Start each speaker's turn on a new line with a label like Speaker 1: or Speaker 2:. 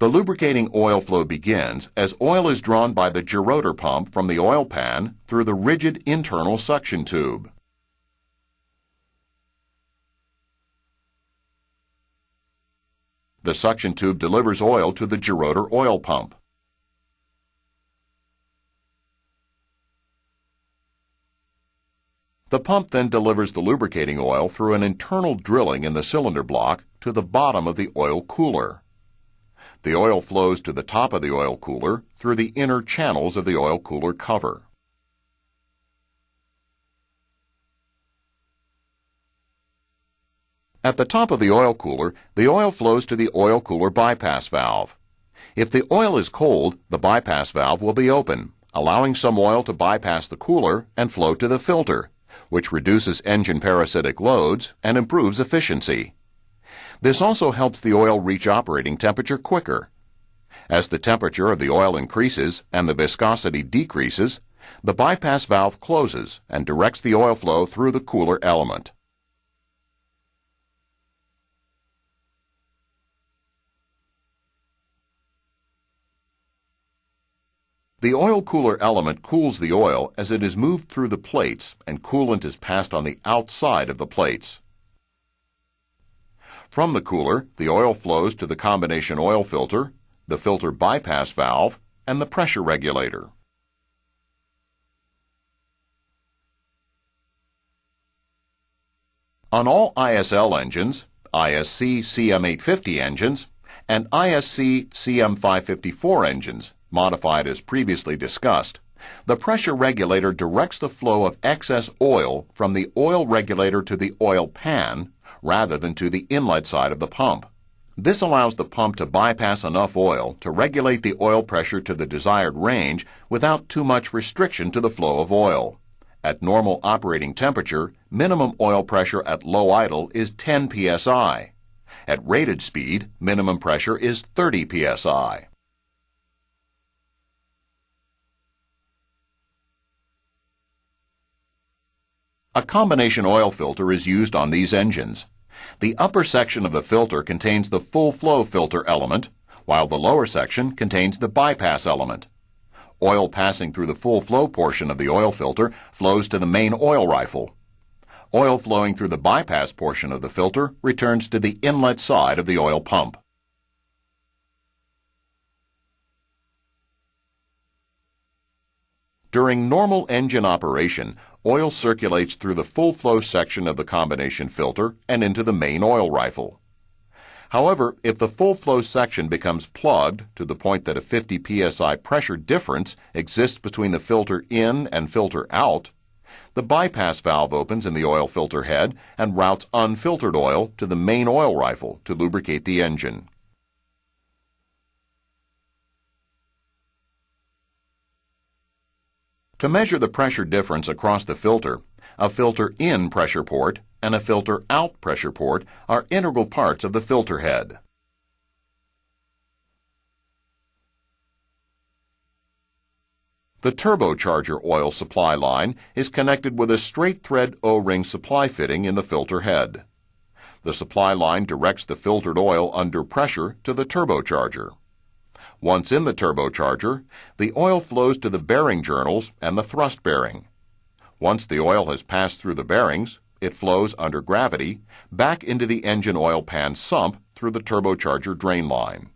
Speaker 1: The lubricating oil flow begins as oil is drawn by the gerotor pump from the oil pan through the rigid internal suction tube. The suction tube delivers oil to the gerotor oil pump. The pump then delivers the lubricating oil through an internal drilling in the cylinder block to the bottom of the oil cooler. The oil flows to the top of the oil cooler through the inner channels of the oil cooler cover. At the top of the oil cooler, the oil flows to the oil cooler bypass valve. If the oil is cold, the bypass valve will be open, allowing some oil to bypass the cooler and flow to the filter, which reduces engine parasitic loads and improves efficiency. This also helps the oil reach operating temperature quicker. As the temperature of the oil increases and the viscosity decreases, the bypass valve closes and directs the oil flow through the cooler element. The oil cooler element cools the oil as it is moved through the plates and coolant is passed on the outside of the plates. From the cooler, the oil flows to the combination oil filter, the filter bypass valve, and the pressure regulator. On all ISL engines, ISC CM850 engines, and ISC CM554 engines, modified as previously discussed, the pressure regulator directs the flow of excess oil from the oil regulator to the oil pan rather than to the inlet side of the pump. This allows the pump to bypass enough oil to regulate the oil pressure to the desired range without too much restriction to the flow of oil. At normal operating temperature, minimum oil pressure at low idle is 10 psi. At rated speed, minimum pressure is 30 psi. A combination oil filter is used on these engines. The upper section of the filter contains the full flow filter element, while the lower section contains the bypass element. Oil passing through the full flow portion of the oil filter flows to the main oil rifle. Oil flowing through the bypass portion of the filter returns to the inlet side of the oil pump. During normal engine operation, oil circulates through the full flow section of the combination filter and into the main oil rifle. However, if the full flow section becomes plugged to the point that a 50 psi pressure difference exists between the filter in and filter out, the bypass valve opens in the oil filter head and routes unfiltered oil to the main oil rifle to lubricate the engine. To measure the pressure difference across the filter, a filter in pressure port and a filter out pressure port are integral parts of the filter head. The turbocharger oil supply line is connected with a straight thread O-ring supply fitting in the filter head. The supply line directs the filtered oil under pressure to the turbocharger. Once in the turbocharger, the oil flows to the bearing journals and the thrust bearing. Once the oil has passed through the bearings, it flows under gravity back into the engine oil pan sump through the turbocharger drain line.